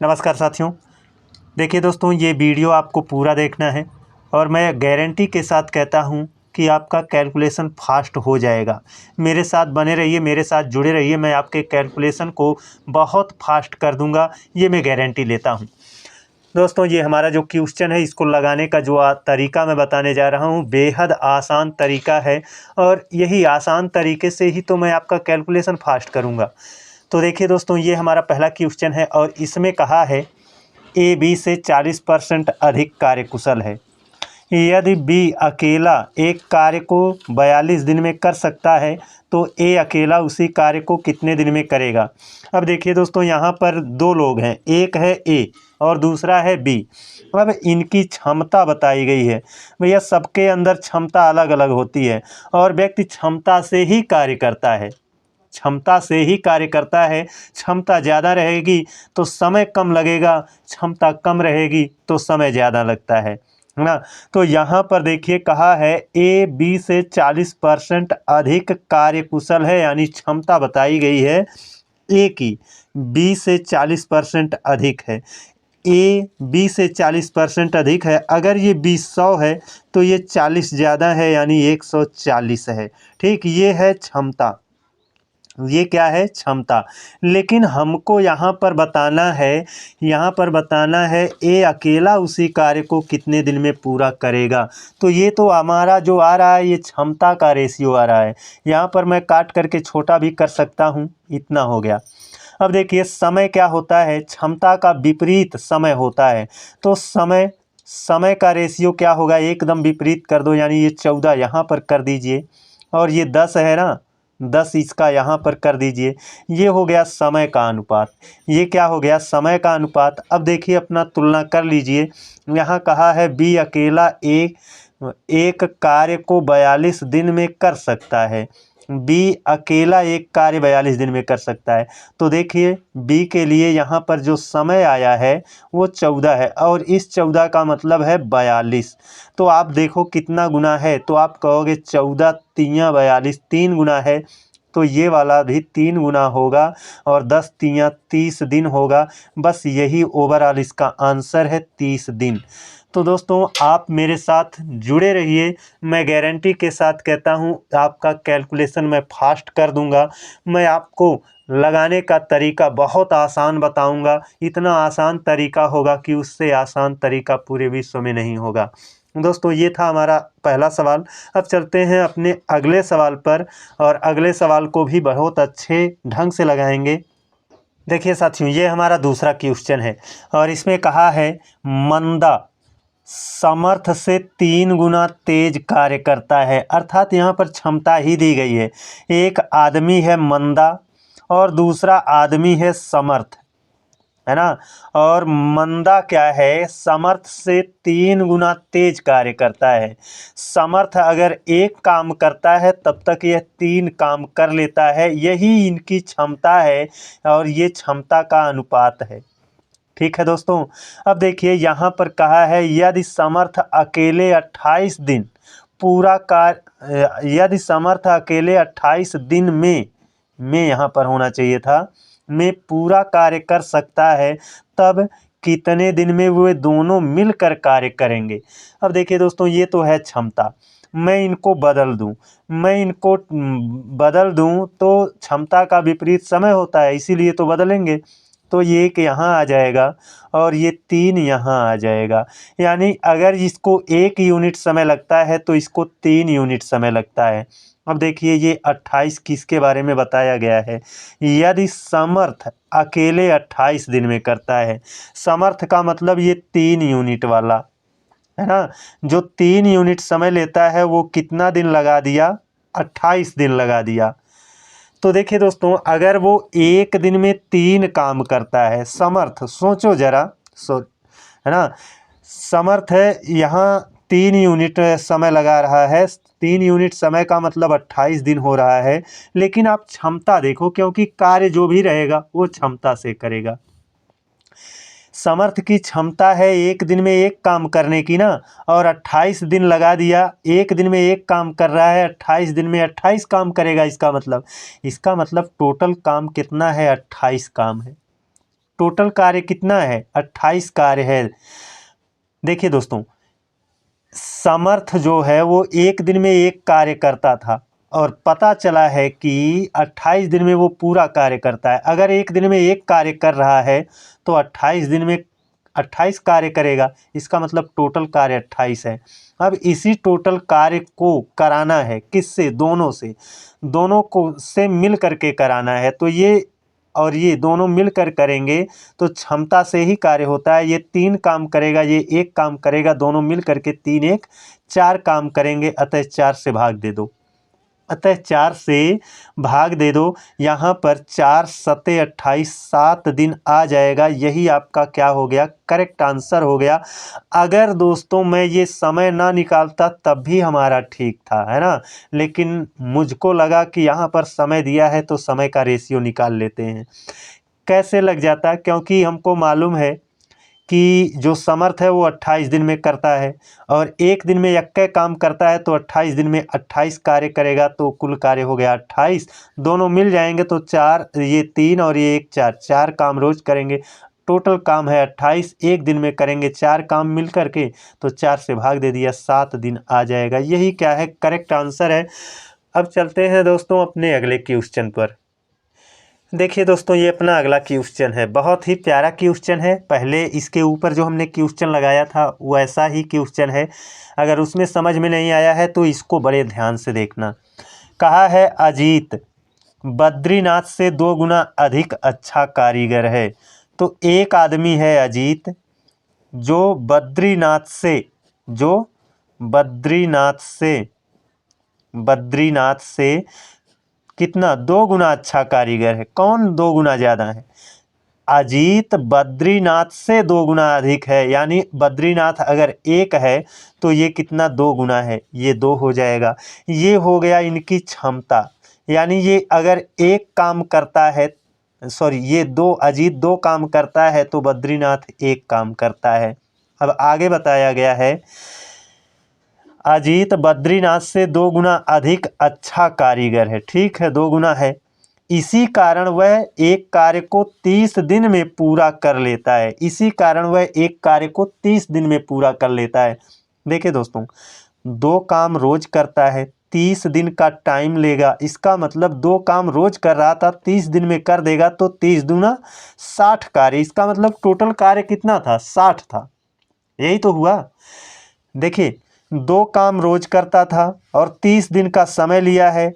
नमस्कार साथियों। देखिए दोस्तों, ये वीडियो आपको पूरा देखना है और मैं गारंटी के साथ कहता हूँ कि आपका कैलकुलेशन फास्ट हो जाएगा। मेरे साथ बने रहिए, मेरे साथ जुड़े रहिए, मैं आपके कैलकुलेशन को बहुत फास्ट कर दूँगा, ये मैं गारंटी लेता हूँ। दोस्तों, ये हमारा जो क्वेश्चन है, इसको लगाने का जो तरीका मैं बताने जा रहा हूँ, बेहद आसान तरीका है और यही आसान तरीके से ही तो मैं आपका कैलकुलेशन फास्ट करूँगा। तो देखिए दोस्तों, ये हमारा पहला क्वेश्चन है और इसमें कहा है ए बी से 40% अधिक कार्यकुशल है। यदि बी अकेला एक कार्य को 42 दिन में कर सकता है तो ए अकेला उसी कार्य को कितने दिन में करेगा। अब देखिए दोस्तों, यहाँ पर दो लोग हैं, एक है ए और दूसरा है बी। अब इनकी क्षमता बताई गई है। भैया, सबके अंदर क्षमता अलग अलग होती है और व्यक्ति क्षमता से ही कार्य करता है, क्षमता से ही कार्य करता है। क्षमता ज़्यादा रहेगी तो समय कम लगेगा, क्षमता कम रहेगी तो समय ज़्यादा लगता है ना। तो यहाँ पर देखिए कहा है ए बी से 40% अधिक कार्यकुशल है, यानी क्षमता बताई गई है ए की बी से 40% अधिक है। ए बी से 40% अधिक है। अगर ये 100 है तो ये 40 ज़्यादा है, यानी 140 है। ठीक, ये है क्षमता, ये क्या है, क्षमता। लेकिन हमको यहाँ पर बताना है ए अकेला उसी कार्य को कितने दिन में पूरा करेगा। तो ये तो हमारा जो आ रहा है, ये क्षमता का रेशियो आ रहा है। यहाँ पर मैं काट करके छोटा भी कर सकता हूँ, इतना हो गया। अब देखिए समय क्या होता है, क्षमता का विपरीत समय होता है। तो समय का रेशियो क्या होगा, एकदम विपरीत कर दो, यानी ये 14 यहाँ पर कर दीजिए और ये 10 है ना, 10 इसका यहाँ पर कर दीजिए। ये हो गया समय का अनुपात। ये क्या हो गया, समय का अनुपात। अब देखिए अपना तुलना कर लीजिए। यहाँ कहा है बी अकेला एक कार्य को 42 दिन में कर सकता है। बी अकेला एक कार्य 42 दिन में कर सकता है। तो देखिए बी के लिए यहाँ पर जो समय आया है वो 14 है और इस 14 का मतलब है 42। तो आप देखो कितना गुना है, तो आप कहोगे 14 तियाँ 42, 3 गुना है, तो ये वाला भी 3 गुना होगा और 10 तियाँ 30 दिन होगा। बस यही ओवरऑल इसका आंसर है, 30 दिन। तो दोस्तों, आप मेरे साथ जुड़े रहिए, मैं गारंटी के साथ कहता हूँ आपका कैलकुलेशन मैं फास्ट कर दूंगा। मैं आपको लगाने का तरीका बहुत आसान बताऊंगा, इतना आसान तरीका होगा कि उससे आसान तरीका पूरे विश्व में नहीं होगा। दोस्तों, ये था हमारा पहला सवाल। अब चलते हैं अपने अगले सवाल पर और अगले सवाल को भी बहुत अच्छे ढंग से लगाएंगे। देखिए साथियों, ये हमारा दूसरा क्वेश्चन है और इसमें कहा है मंदा समर्थ से 3 गुना तेज कार्य करता है। अर्थात यहाँ पर क्षमता ही दी गई है। एक आदमी है मंदा और दूसरा आदमी है समर्थ, है ना। और मंदा क्या है, समर्थ से 3 गुना तेज कार्य करता है। समर्थ अगर एक काम करता है तब तक यह 3 काम कर लेता है, यही इनकी क्षमता है और ये क्षमता का अनुपात है। ठीक है दोस्तों। अब देखिए यहाँ पर कहा है यदि समर्थ अकेले 28 दिन पूरा कार्य, यदि समर्थ अकेले 28 दिन में यहाँ पर होना चाहिए था, में पूरा कार्य कर सकता है, तब कितने दिन में वे दोनों मिलकर कार्य करेंगे। अब देखिए दोस्तों, ये तो है क्षमता। मैं इनको बदल दूं तो क्षमता का विपरीत समय होता है, इसीलिए तो बदलेंगे। तो ये एक यहाँ आ जाएगा और ये 3 यहाँ आ जाएगा। यानी अगर इसको 1 यूनिट समय लगता है तो इसको 3 यूनिट समय लगता है। अब देखिए ये 28 किसके बारे में बताया गया है, यदि समर्थ अकेले 28 दिन में करता है। समर्थ का मतलब ये 3 यूनिट वाला, है ना। जो 3 यूनिट समय लेता है वो कितना दिन लगा दिया, 28 दिन लगा दिया। तो देखिए दोस्तों, अगर वो एक दिन में 3 काम करता है, समर्थ, सोचो जरा, है ना। समर्थ है यहाँ 3 यूनिट समय लगा रहा है, 3 यूनिट समय का मतलब 28 दिन हो रहा है। लेकिन आप क्षमता देखो, क्योंकि कार्य जो भी रहेगा वो क्षमता से करेगा। समर्थ की क्षमता है एक दिन में एक काम करने की ना, और 28 दिन लगा दिया। एक दिन में एक काम कर रहा है, 28 दिन में 28 काम करेगा। इसका मतलब टोटल काम कितना है, 28 काम है। टोटल कार्य कितना है, 28 कार्य है। देखिए दोस्तों, समर्थ जो है वो एक दिन में एक कार्य करता था और पता चला है कि 28 दिन में वो पूरा कार्य करता है। अगर एक दिन में एक कार्य कर रहा है तो 28 दिन में 28 कार्य करेगा, इसका मतलब टोटल कार्य 28 है। अब इसी टोटल कार्य को कराना है किससे, दोनों से, दोनों को से मिल करके कराना है। तो ये और ये दोनों मिलकर करेंगे तो क्षमता से ही कार्य होता है। ये 3 काम करेगा, ये 1 काम करेगा, दोनों मिल करके 3 1 4 काम करेंगे। अतः 4 से भाग दे दो, अतः 4 से भाग दे दो। यहाँ पर 4 सत्ते 28, 7 दिन आ जाएगा। यही आपका क्या हो गया, करेक्ट आंसर हो गया। अगर दोस्तों मैं ये समय ना निकालता तब भी हमारा ठीक था, है ना, लेकिन मुझको लगा कि यहाँ पर समय दिया है तो समय का रेशियो निकाल लेते हैं। कैसे लग जाता, क्योंकि हमको मालूम है कि जो समर्थ है वो 28 दिन में करता है और एक दिन में एक काम करता है, तो 28 दिन में 28 कार्य करेगा, तो कुल कार्य हो गया 28। दोनों मिल जाएंगे तो 4, ये 3 और ये 1 4, 4 काम रोज करेंगे। टोटल काम है 28, एक दिन में करेंगे 4 काम मिल करके, तो 4 से भाग दे दिया, 7 दिन आ जाएगा। यही क्या है, करेक्ट आंसर है। अब चलते हैं दोस्तों अपने अगले क्वेश्चन पर। देखिए दोस्तों, ये अपना अगला क्वेश्चन है, बहुत ही प्यारा क्वेश्चन है। पहले इसके ऊपर जो हमने क्वेश्चन लगाया था वैसा ही क्वेश्चन है। अगर उसमें समझ में नहीं आया है तो इसको बड़े ध्यान से देखना। कहा है अजीत बद्रीनाथ से 2 गुना अधिक अच्छा कारीगर है। तो एक आदमी है अजीत जो बद्रीनाथ से कितना, 2 गुना अच्छा कारीगर है। कौन 2 गुना ज़्यादा है, अजीत बद्रीनाथ से 2 गुना अधिक है। यानी बद्रीनाथ अगर 1 है तो ये कितना, 2 गुना है, ये 2 हो जाएगा। ये हो गया इनकी क्षमता, यानी ये अगर 1 काम करता है, सॉरी, ये 2, अजीत 2 काम करता है तो बद्रीनाथ 1 काम करता है। अब आगे बताया गया है, अजीत बद्रीनाथ से 2 गुना अधिक अच्छा कारीगर है। ठीक है, 2 गुना है, इसी कारण वह एक कार्य को 30 दिन में पूरा कर लेता है। इसी कारण वह एक कार्य को 30 दिन में पूरा कर लेता है। देखिए दोस्तों, 2 काम रोज करता है, 30 दिन का टाइम लेगा। इसका मतलब 2 काम रोज कर रहा था, 30 दिन में कर देगा, तो 30 दूना 60 कार्य। इसका मतलब टोटल कार्य कितना था, 60 था। यही तो हुआ। देखिए, 2 काम रोज करता था और 30 दिन का समय लिया है,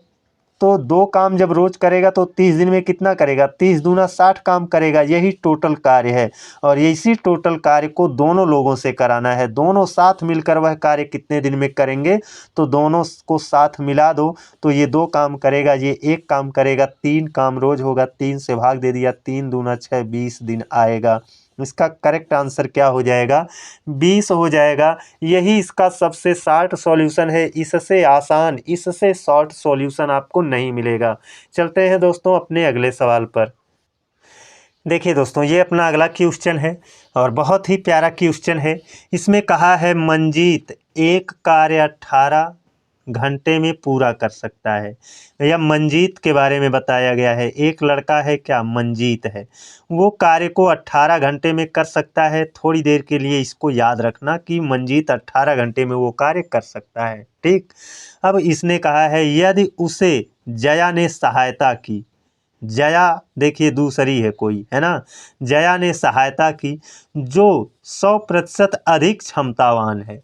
तो 2 काम जब रोज करेगा तो 30 दिन में कितना करेगा, 30 दूना 60 काम करेगा। यही टोटल कार्य है और इसी टोटल कार्य को दोनों लोगों से कराना है। दोनों साथ मिलकर वह कार्य कितने दिन में करेंगे, तो दोनों को साथ मिला दो तो ये 2 काम करेगा, ये 1 काम करेगा, 3 काम रोज होगा। 3 से भाग दे दिया, 3 दूना 6, 20 दिन आएगा। इसका करेक्ट आंसर क्या हो जाएगा, 20 हो जाएगा। यही इसका सबसे शॉर्ट सॉल्यूशन है। इससे आसान, इससे शॉर्ट सॉल्यूशन आपको नहीं मिलेगा। चलते हैं दोस्तों अपने अगले सवाल पर। देखिए दोस्तों, ये अपना अगला क्वेश्चन है और बहुत ही प्यारा क्वेश्चन है। इसमें कहा है मंजीत एक कार्य 18 घंटे में पूरा कर सकता है। या मंजीत के बारे में बताया गया है, एक लड़का है, क्या मंजीत है, वो कार्य को 18 घंटे में कर सकता है। थोड़ी देर के लिए इसको याद रखना कि मंजीत 18 घंटे में वो कार्य कर सकता है। ठीक, अब इसने कहा है यदि उसे जया ने सहायता की, जया देखिए दूसरी है कोई, है ना, जया ने सहायता की जो 100% अधिक क्षमतावान है,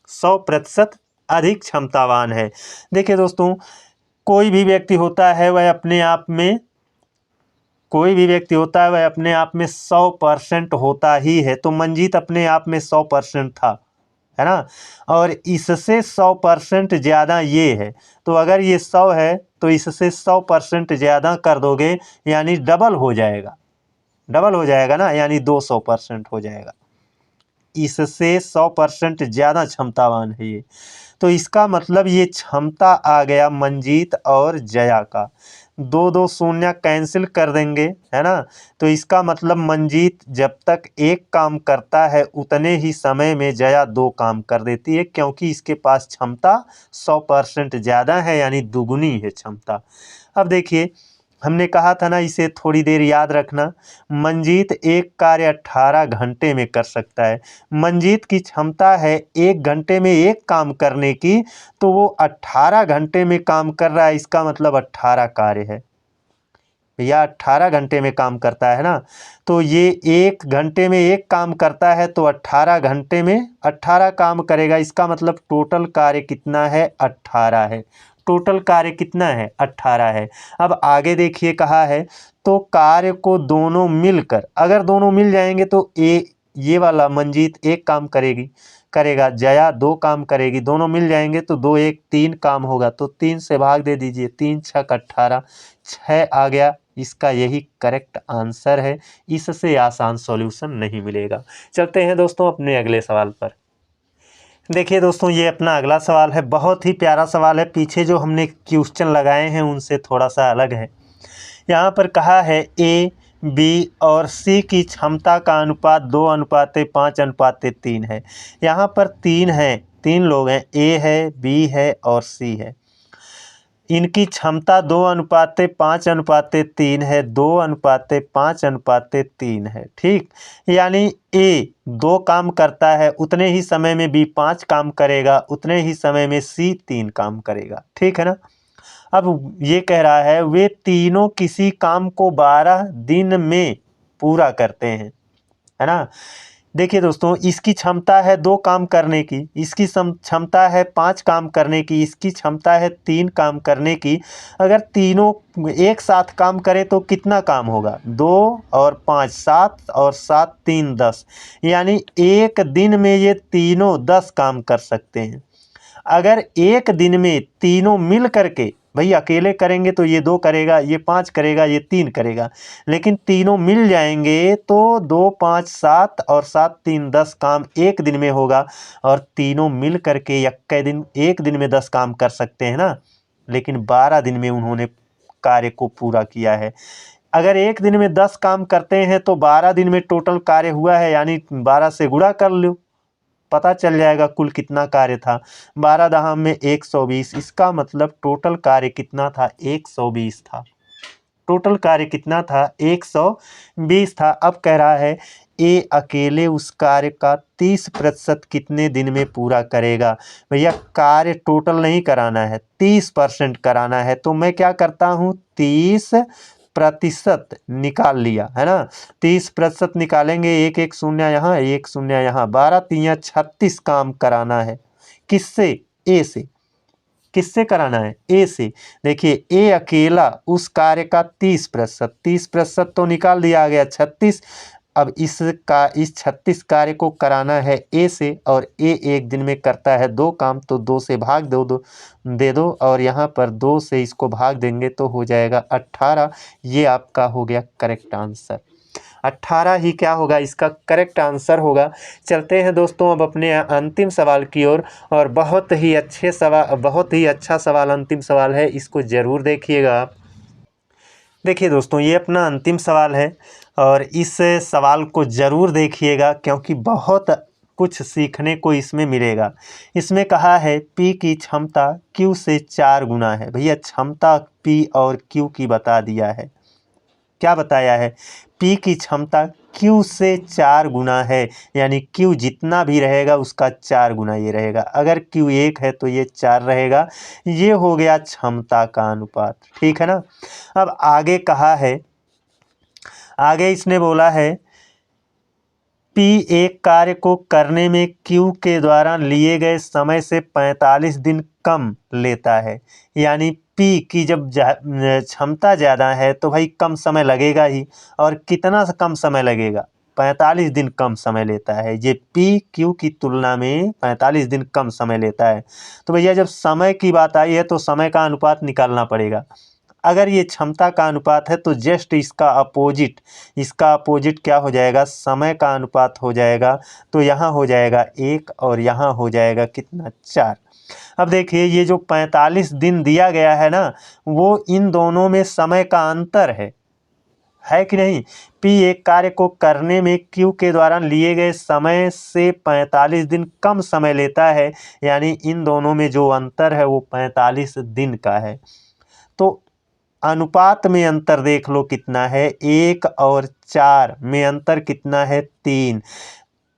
100% अधिक क्षमतावान है। देखिए दोस्तों, कोई भी व्यक्ति होता है वह अपने आप में, कोई भी व्यक्ति होता है वह अपने आप में 100% होता ही है। तो मंजीत अपने आप में 100% था, है ना, और इससे 100% ज़्यादा ये है। तो अगर ये 100 है तो इससे 100% ज़्यादा कर दोगे, यानी डबल हो जाएगा, डबल हो जाएगा ना, यानी 200% हो जाएगा। इससे 100% ज़्यादा क्षमतावान है ये। तो इसका मतलब ये क्षमता आ गया मंजीत और जया का। 2 2 शून्य कैंसिल कर देंगे, है ना। तो इसका मतलब मंजीत जब तक 1 काम करता है उतने ही समय में जया 2 काम कर देती है, क्योंकि इसके पास क्षमता 100% ज़्यादा है, यानी दुगुनी है क्षमता। अब देखिए, हमने कहा था ना, इसे थोड़ी देर याद रखना। मंजीत एक कार्य 18 घंटे में कर सकता है। मंजीत की क्षमता है 1 घंटे में एक काम करने की, तो वो 18 घंटे में काम कर रहा है, इसका मतलब 18 कार्य है। या 18 घंटे में काम करता है ना, तो ये 1 घंटे में एक काम करता है, तो 18 घंटे में 18 काम करेगा, इसका मतलब टोटल कार्य कितना है? 18 है। टोटल कार्य कितना है? 18 है। अब आगे देखिए कहा है, तो कार्य को दोनों मिलकर, अगर दोनों मिल जाएंगे तो ये वाला मंजीत एक काम करेगा, जया 2 काम करेगी, दोनों मिल जाएंगे तो 2 1 3 काम होगा, तो 3 से भाग दे दीजिए, 3 छक 18, 6 आ गया। इसका यही करेक्ट आंसर है। इससे आसान सॉल्यूशन नहीं मिलेगा। चलते हैं दोस्तों अपने अगले सवाल पर। देखिए दोस्तों, ये अपना अगला सवाल है, बहुत ही प्यारा सवाल है। पीछे जो हमने क्वेश्चन लगाए हैं उनसे थोड़ा सा अलग है। यहाँ पर कहा है ए, बी और सी की क्षमता का अनुपात 2:5:3 है। यहाँ पर 3 हैं, 3 लोग हैं, ए है, बी है और सी है। इनकी क्षमता 2:5:3 है, 2:5:3 है। ठीक, यानी ए 2 काम करता है, उतने ही समय में बी 5 काम करेगा, उतने ही समय में सी 3 काम करेगा। ठीक है ना। अब ये कह रहा है वे तीनों किसी काम को 12 दिन में पूरा करते हैं, है ना। देखिए दोस्तों, इसकी क्षमता है 2 काम करने की, इसकी क्षमता है 5 काम करने की, इसकी क्षमता है 3 काम करने की। अगर तीनों एक साथ काम करें तो कितना काम होगा? 2 और 5 7 और 7 3 10, यानी एक दिन में ये तीनों 10 काम कर सकते हैं। अगर एक दिन में तीनों मिल करके, भाई अकेले करेंगे तो ये 2 करेगा, ये 5 करेगा, ये 3 करेगा, लेकिन तीनों मिल जाएंगे तो 2 5 7 और 7 3 10 काम एक दिन में होगा। और तीनों मिल करके एक दिन में 10 काम कर सकते हैं ना, लेकिन 12 दिन में उन्होंने कार्य को पूरा किया है। अगर एक दिन में 10 काम करते हैं तो 12 दिन में टोटल कार्य हुआ है, यानी 12 से गुणा कर लो, पता चल जाएगा कुल कितना कार्य था। 12 दहाम में 120, इसका मतलब टोटल कार्य कितना था? 120 था। टोटल कार्य कितना था? 120 था। अब कह रहा है ए अकेले उस कार्य का 30% कितने दिन में पूरा करेगा? भैया कार्य टोटल नहीं कराना है, 30% कराना है, तो मैं क्या करता हूँ, 30% निकाल लिया, है ना। 30% निकालेंगे, 1 1 शून्य यहाँ, 1 शून्य यहाँ, 12 3 36 काम कराना है। किससे? ए से। किससे कराना है? ए से। देखिए ए अकेला उस कार्य का 30% तो निकाल दिया गया 36। अब इस 36 कार्य को कराना है ए से, और ए एक दिन में करता है 2 काम, तो 2 से भाग दे दो, और यहाँ पर 2 से इसको भाग देंगे तो हो जाएगा 18। ये आपका हो गया करेक्ट आंसर। 18 ही क्या होगा? इसका करेक्ट आंसर होगा। चलते हैं दोस्तों अब अपने अंतिम सवाल की ओर, और बहुत ही अच्छा सवाल अंतिम सवाल है, इसको ज़रूर देखिएगा आप। देखिए दोस्तों, ये अपना अंतिम सवाल है, और इस सवाल को ज़रूर देखिएगा क्योंकि बहुत कुछ सीखने को इसमें मिलेगा। इसमें कहा है P की क्षमता Q से 4 गुना है। भैया क्षमता P और Q की बता दिया है। क्या बताया है? P की क्षमता Q से 4 गुना है, यानी Q जितना भी रहेगा उसका 4 गुना ये रहेगा। अगर Q 1 है तो ये 4 रहेगा। ये हो गया क्षमता का अनुपात। ठीक है ना। अब आगे कहा है, आगे इसने बोला है P एक कार्य को करने में Q के द्वारा लिए गए समय से 45 दिन कम लेता है। यानी P की जब क्षमता ज़्यादा है तो भाई कम समय लगेगा ही, और कितना कम समय लगेगा? 45 दिन कम समय लेता है। ये P Q की तुलना में 45 दिन कम समय लेता है। तो भैया जब समय की बात आई है तो समय का अनुपात निकालना पड़ेगा। अगर ये क्षमता का अनुपात है तो जस्ट इसका अपोजिट क्या हो जाएगा? समय का अनुपात हो जाएगा। तो यहाँ हो जाएगा 1 और यहाँ हो जाएगा कितना? 4। अब देखिए ये जो 45 दिन दिया गया है ना, वो इन दोनों में समय का अंतर है कि नहीं? P एक कार्य को करने में Q के द्वारा लिए गए समय से 45 दिन कम समय लेता है, यानी इन दोनों में जो अंतर है वो 45 दिन का है। तो अनुपात में अंतर देख लो कितना है, 1 और 4 में अंतर कितना है, 3।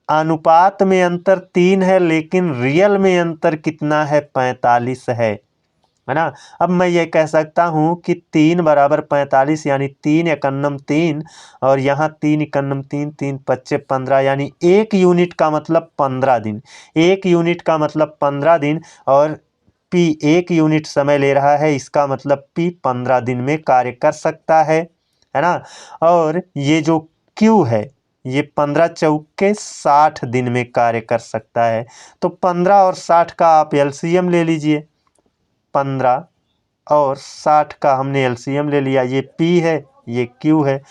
अनुपात में अंतर 3 है, लेकिन रियल में अंतर कितना है, 45 है ना। अब मैं ये कह सकता हूँ कि 3 बराबर 45, यानी 3 एकन्नम 3, और यहाँ 3 एकन्नम 3, 3 पच्चे 15, यानी 1 यूनिट का मतलब 15 दिन। 1 यूनिट का मतलब 15 दिन, और P 1 यूनिट समय ले रहा है, इसका मतलब P 15 दिन में कार्य कर सकता है ना। और ये जो Q है, ये 15 चौके 60 दिन में कार्य कर सकता है। तो 15 और 60 का आप एलसीएम ले लीजिए। 15 और 60 का हमने एलसीएम ले लिया, ये P है, ये Q है।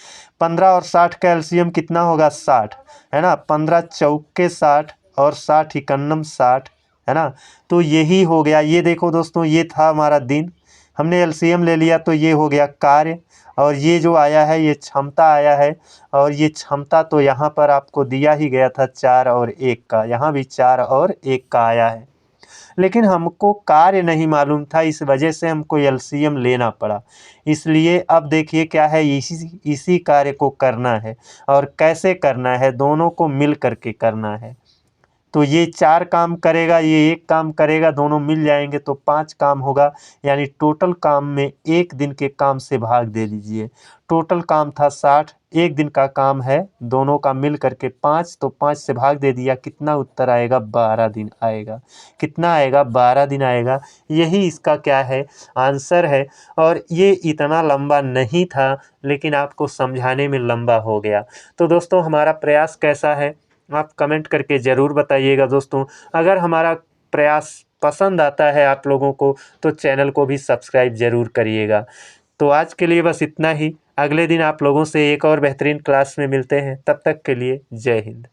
15 और 60 का एलसीएम कितना होगा, 60 है ना। 15 चौके 60 और 60 इकन्नम 60 है ना। तो यही हो गया। ये देखो दोस्तों, ये था हमारा दिन, हमने एलसीएम ले लिया, तो ये हो गया कार्य। और ये जो आया है, ये क्षमता आया है। और ये क्षमता तो यहाँ पर आपको दिया ही गया था 4 और 1 का, यहाँ भी 4 और 1 का आया है। लेकिन हमको कार्य नहीं मालूम था, इस वजह से हमको एलसीएम लेना पड़ा। इसलिए अब देखिए क्या है, इसी कार्य को करना है, और कैसे करना है, दोनों को मिल करके करना है। तो ये 4 काम करेगा, ये 1 काम करेगा, दोनों मिल जाएंगे तो 5 काम होगा। यानी टोटल काम में 1 दिन के काम से भाग दे दीजिए। टोटल काम था 60, 1 दिन का काम है, दोनों का मिल करके 5, तो 5 से भाग दे दिया, कितना उत्तर आएगा, 12 दिन आएगा। कितना आएगा, 12 दिन आएगा। यही इसका क्या है, आंसर है। और ये इतना लंबा नहीं था, लेकिन आपको समझाने में लंबा हो गया। तो दोस्तों, हमारा प्रयास कैसा है, आप कमेंट करके ज़रूर बताइएगा दोस्तों। अगर हमारा प्रयास पसंद आता है आप लोगों को, तो चैनल को भी सब्सक्राइब ज़रूर करिएगा। तो आज के लिए बस इतना ही। अगले दिन आप लोगों से एक और बेहतरीन क्लास में मिलते हैं। तब तक के लिए जय हिंद।